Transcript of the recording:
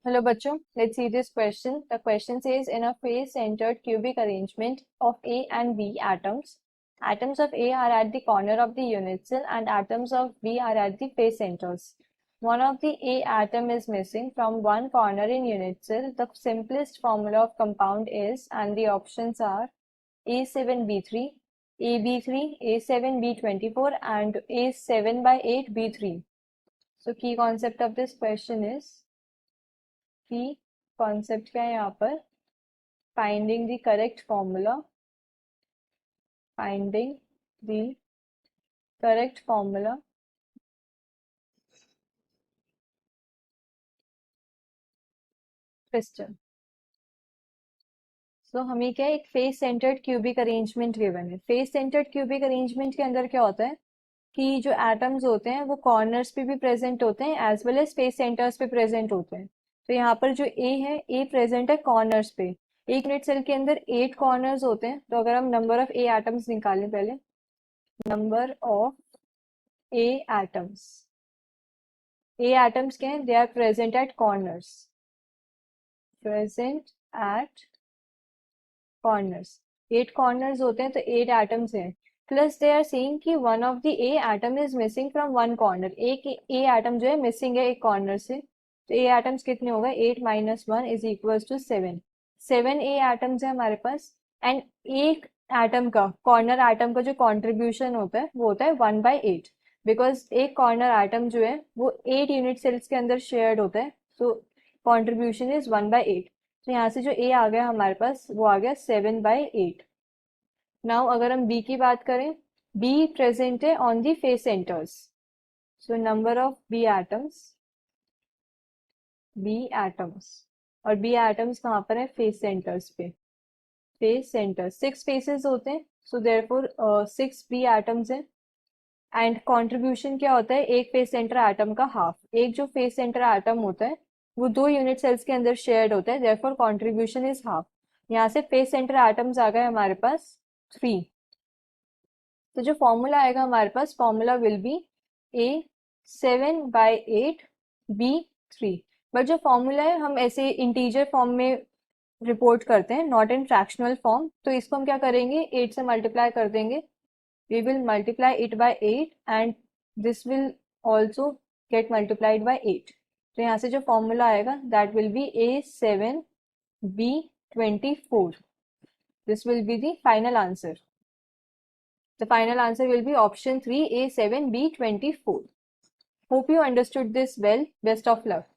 Hello bachcho, let's see this question. The question says in a face-centered cubic arrangement of A and B atoms, atoms of A are at the corner of the unit cell and atoms of B are at the face centers. One of the A atom is missing from one corner in unit cell. The simplest formula of compound is, and the options are A7B3, AB3, A7B24 and A7/8B3. So key concept of this question is की concept क्या है यहाँ पर finding the correct formula crystal. So हमें क्या है, एक face centred cubic arrangement given है। फेस सेंटर्ड क्यूबिक अरेंजमेंट के अंदर क्या होता है कि जो एटम्स होते हैं वो कॉर्नर्स पे भी प्रेजेंट होते हैं as well as face centres पे प्रेजेंट होते हैं। तो यहाँ पर जो ए है, ए प्रेजेंट है कॉर्नर्स पे। एक यूनिट सेल के अंदर 8 कॉर्नर्स होते हैं। तो अगर हम नंबर ऑफ ए एटम्स निकालें, पहले number of A atoms, A atoms क्या है, they are present at corners, present at corners. 8 corners होते हैं तो 8 एटम्स हैं। प्लस दे आर सेइंग कि one of the A atom is missing from one corner. एक ए एटम जो है मिसिंग है एक कॉर्नर से। तो ए एटम्स कितने हो गए, 8 - 1 is equals to 7। 7 A atoms है हमारे पास। एंड एक एटम का, कॉर्नर एटम का जो कॉन्ट्रीब्यूशन होता है वो होता है 1/8, बिकॉज एक कॉर्नर एटम जो है वो 8 यूनिट सेल्स के अंदर शेयर्ड होता है। तो कॉन्ट्रीब्यूशन इज 1/8। तो यहाँ से जो ए आ गया हमारे पास वो आ गया 7/8। नाउ अगर हम बी की बात करें, बी प्रेजेंट है on the face centres. So number of B atoms और बी एटम्स कहाँ पर है, फेस सेंटर्स पे। फेस सेंटर 6 फेसेस होते हैं, सो देयरफॉर 6 बी एटम्स हैं। एंड कंट्रीब्यूशन क्या होता है, एक फेस सेंटर एटम का हाफ। एक जो फेस सेंटर एटम होता है वो 2 यूनिट सेल्स के अंदर शेयर्ड होता है, देयरफॉर कंट्रीब्यूशन इज हाफ। यहाँ से फेस सेंटर एटम्स आ गए हमारे पास 3। तो जो फॉर्मूला आएगा हमारे पास, formula will be A7/8B3। But जो फॉर्मूला है हम ऐसे इंटीजर फॉर्म में रिपोर्ट करते हैं, नॉट इन फ्रैक्शनल फॉर्म। तो इसको हम क्या करेंगे, 8 से मल्टीप्लाई कर देंगे। we will multiply it by 8 and this will also get multiplied by 8। तो यहाँ से जो फॉर्मूला आएगा that will be A7B24। this will be the final answer। the final answer will be option 3, A7B24। hope you understood this well। best of luck।